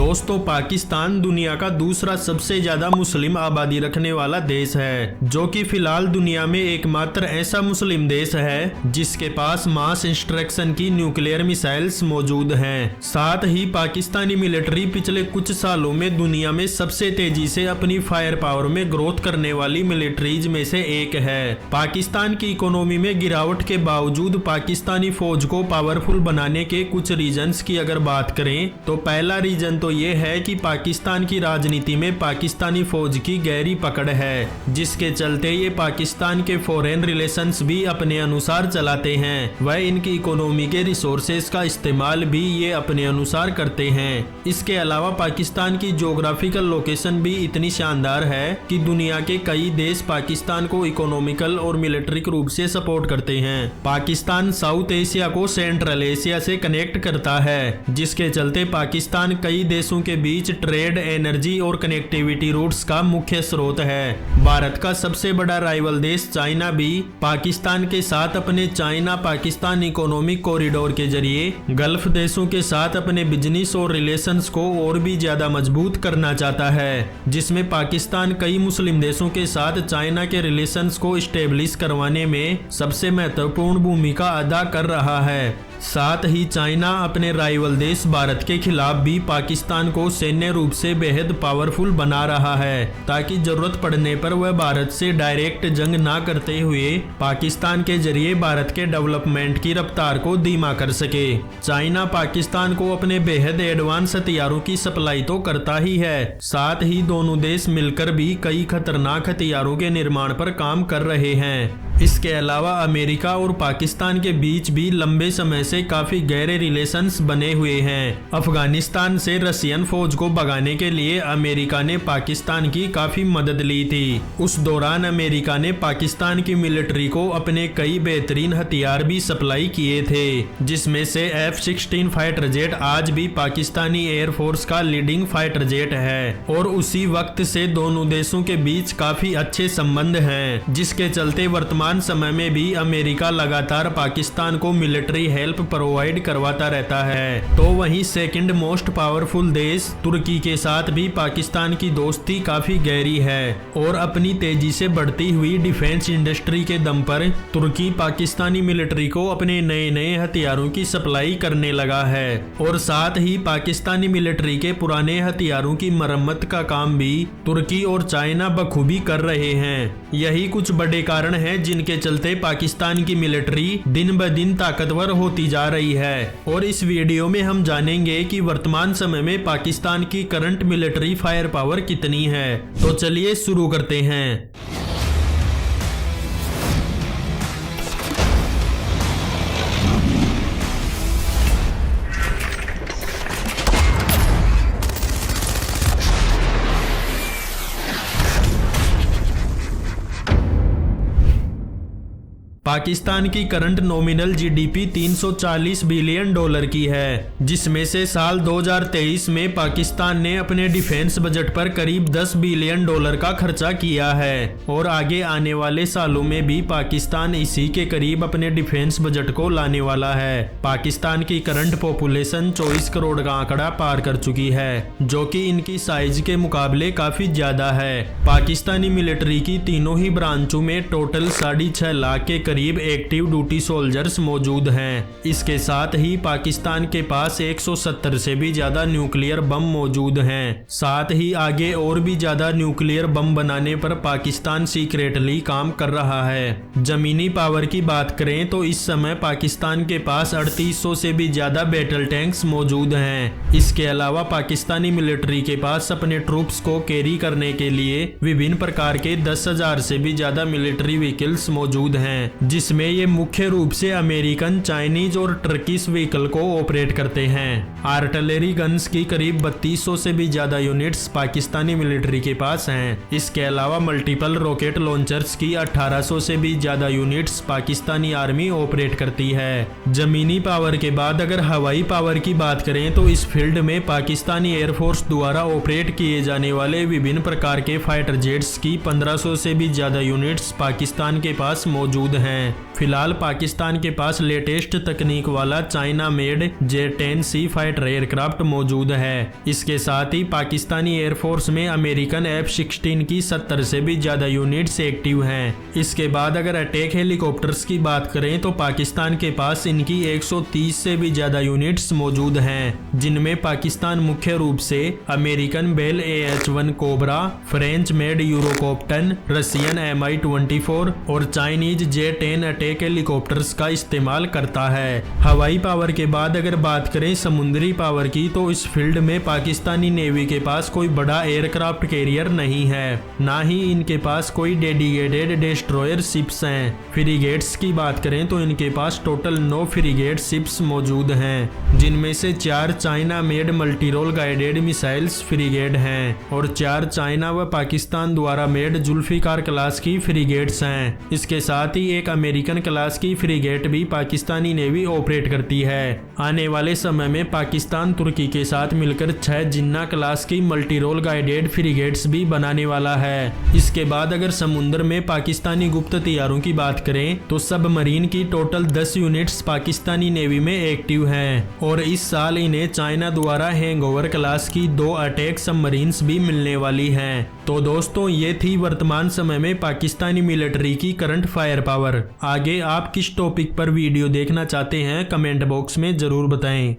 दोस्तों, पाकिस्तान दुनिया का दूसरा सबसे ज्यादा मुस्लिम आबादी रखने वाला देश है, जो कि फिलहाल दुनिया में एकमात्र ऐसा मुस्लिम देश है जिसके पास मास इंस्ट्रक्शन की न्यूक्लियर मिसाइल्स मौजूद हैं। साथ ही पाकिस्तानी मिलिट्री पिछले कुछ सालों में दुनिया में सबसे तेजी से अपनी फायर पावर में ग्रोथ करने वाली मिलिट्रीज में से एक है। पाकिस्तान की इकोनॉमी में गिरावट के बावजूद पाकिस्तानी फौज को पावरफुल बनाने के कुछ रीजंस की अगर बात करें तो पहला रीजन तो ये है कि पाकिस्तान की राजनीति में पाकिस्तानी फौज की गहरी पकड़ है, जिसके चलते ये पाकिस्तान के फॉरेन रिलेशंस भी अपने अनुसार चलाते हैं। वह इनकी इकोनॉमी के रिसोर्सेज का इस्तेमाल भी ये अपने अनुसार करते हैं। इसके अलावा पाकिस्तान की ज्योग्राफिकल लोकेशन भी इतनी शानदार है कि दुनिया के कई देश पाकिस्तान को इकोनॉमिकल और मिलिट्रिक रूप से सपोर्ट करते हैं। पाकिस्तान साउथ एशिया को सेंट्रल एशिया से कनेक्ट करता है, जिसके चलते पाकिस्तान कई देशों के बीच ट्रेड, एनर्जी और कनेक्टिविटी रूट्स का मुख्य स्रोत है। भारत का सबसे बड़ा राइवल देश चाइना भी पाकिस्तान के साथ अपने चाइना पाकिस्तान इकोनॉमिक कॉरिडोर के जरिए गल्फ देशों के साथ अपने बिजनेस और रिलेशंस को और भी ज्यादा मजबूत करना चाहता है, जिसमें पाकिस्तान कई मुस्लिम देशों के साथ चाइना के रिलेशंस को स्टेब्लिश करवाने में सबसे महत्वपूर्ण भूमिका अदा कर रहा है। साथ ही चाइना अपने राइवल देश भारत के खिलाफ भी पाकिस्तान को सैन्य रूप से बेहद पावरफुल बना रहा है, ताकि जरूरत पड़ने पर वह भारत से डायरेक्ट जंग ना करते हुए पाकिस्तान के जरिए भारत के डेवलपमेंट की रफ्तार को धीमा कर सके। चाइना पाकिस्तान को अपने बेहद एडवांस हथियारों की सप्लाई तो करता ही है, साथ ही दोनों देश मिलकर भी कई खतरनाक हथियारों के निर्माण पर काम कर रहे हैं। इसके अलावा अमेरिका और पाकिस्तान के बीच भी लंबे समय से काफी गहरे रिलेशंस बने हुए हैं। अफगानिस्तान से रशियन फौज को भगाने के लिए अमेरिका ने पाकिस्तान की काफी मदद ली थी। उस दौरान अमेरिका ने पाकिस्तान की मिलिट्री को अपने कई बेहतरीन हथियार भी सप्लाई किए थे, जिसमें से F-16 फाइटर जेट आज भी पाकिस्तानी एयरफोर्स का लीडिंग फाइटर जेट है और उसी वक्त से दोनों देशों के बीच काफी अच्छे संबंध हैं, जिसके चलते वर्तमान समय में भी अमेरिका लगातार पाकिस्तान को मिलिट्री हेल्प प्रोवाइड करवाता रहता है। तो वहीं सेकंड मोस्ट पावरफुल देश तुर्की के साथ भी पाकिस्तान की दोस्ती काफी गहरी है और अपनी तेजी से बढ़ती हुई डिफेंस इंडस्ट्री के दम पर तुर्की पाकिस्तानी मिलिट्री को अपने नए नए हथियारों की सप्लाई करने लगा है और साथ ही पाकिस्तानी मिलिट्री के पुराने हथियारों की मरम्मत का काम भी तुर्की और चाइना बखूबी कर रहे हैं। यही कुछ बड़े कारण हैं जिनके चलते पाकिस्तान की मिलिट्री दिन ब दिन ताकतवर होती जा रही है। और इस वीडियो में हम जानेंगे कि वर्तमान समय में पाकिस्तान की करंट मिलिट्री फायर पावर कितनी है। तो चलिए शुरू करते हैं। पाकिस्तान की current nominal GDP 340 billion dollar की है, जिसमें से साल 2023 में पाकिस्तान ने अपने डिफेंस बजट पर करीब 10 बिलियन डॉलर का खर्चा किया है और आगे आने वाले सालों में भी पाकिस्तान इसी के करीब अपने डिफेंस बजट को लाने वाला है। पाकिस्तान की करंट पॉपुलेशन 24 करोड़ का आंकड़ा पार कर चुकी है, जो कि इनकी साइज के मुकाबले काफी ज्यादा है। पाकिस्तानी मिलिट्री की तीनों ही ब्रांचों में टोटल 6.5 लाख के करीब एक्टिव ड्यूटी सोल्जर्स मौजूद हैं। इसके साथ ही पाकिस्तान के पास 170 से भी ज्यादा न्यूक्लियर बम मौजूद हैं। साथ ही आगे और भी ज्यादा न्यूक्लियर बम बनाने पर पाकिस्तान सीक्रेटली काम कर रहा है। जमीनी पावर की बात करें तो इस समय पाकिस्तान के पास 3800 से भी ज्यादा बैटल टैंक्स मौजूद हैं। इसके अलावा पाकिस्तानी मिलिट्री के पास अपने ट्रूप्स को कैरी करने के लिए विभिन्न प्रकार के 10,000 से भी ज्यादा मिलिट्री व्हीकल्स मौजूद हैं, जिसमें ये मुख्य रूप से अमेरिकन, चाइनीज और टर्किश व्हीकल को ऑपरेट करते हैं। आर्टिलरी गन्स की करीब 3200 से भी ज्यादा यूनिट्स पाकिस्तानी मिलिट्री के पास हैं। इसके अलावा मल्टीपल रॉकेट लॉन्चर्स की 1800 से भी ज्यादा यूनिट्स पाकिस्तानी आर्मी ऑपरेट करती है। जमीनी पावर के बाद अगर हवाई पावर की बात करें तो इस फील्ड में पाकिस्तानी एयरफोर्स द्वारा ऑपरेट किए जाने वाले विभिन्न प्रकार के फाइटर जेट्स की 1500 से भी ज्यादा यूनिट्स पाकिस्तान के पास मौजूद हैं। हैं। फिलहाल पाकिस्तान के पास लेटेस्ट तकनीक वाला चाइना मेड J-10 सी फाइटर एयरक्राफ्ट मौजूद है। इसके साथ ही पाकिस्तानी एयरफोर्स में अमेरिकन F-16 की 70 से भी ज्यादा यूनिट्स एक्टिव हैं। इसके बाद अगर अटैक हेलीकॉप्टर्स की बात करें तो पाकिस्तान के पास इनकी 130 से भी ज्यादा यूनिट्स मौजूद हैं, जिनमें पाकिस्तान मुख्य रूप से American Bell AH-1 Cobra, French made Eurocopter, Russian Mi-24 और चाइनीज J-10 अटैक हेलीकॉप्टर्स का इस्तेमाल करता है। हवाई पावर के बाद अगर बात करें समुद्री पावर की तो इस फील्ड में पाकिस्तानी नेवी के पास कोई बड़ा एयरक्राफ्ट कैरियर नहीं है, ना ही इनके पास कोई डेडिकेटेड डिस्ट्रॉयर शिप्स हैं। फ्रिगेट्स की बात करें तो इनके पास टोटल 9 फ्रिगेट शिप्स मौजूद हैं, जिनमें से 4 China made multirole guided missiles frigate हैं और 4 चाइना व पाकिस्तान द्वारा मेड जुल्फिकार क्लास की फ्रिगेट्स हैं। इसके साथ ही एक अमेरिकन क्लास की फ्रिगेट भी पाकिस्तानी नेवी ऑपरेट करती है। आने वाले समय में पाकिस्तान तुर्की के साथ मिलकर 6 जिन्ना क्लास की मल्टीरोल गाइडेड फ्रिगेट्स भी बनाने वाला है। इसके बाद अगर समुद्र में पाकिस्तानी गुप्त हथियारों की बात करें तो सबमरीन की टोटल 10 यूनिट्स पाकिस्तानी नेवी में एक्टिव हैं और इस साल इन्हें चाइना द्वारा हैंगओवर क्लास की 2 अटैक सबमरीन्स भी मिलने वाली हैं। तो दोस्तों ये थी वर्तमान समय में पाकिस्तानी मिलिट्री की करंट फायर पावर। आगे आप किस टॉपिक पर वीडियो देखना चाहते हैं कमेंट बॉक्स में जरूर बताएं।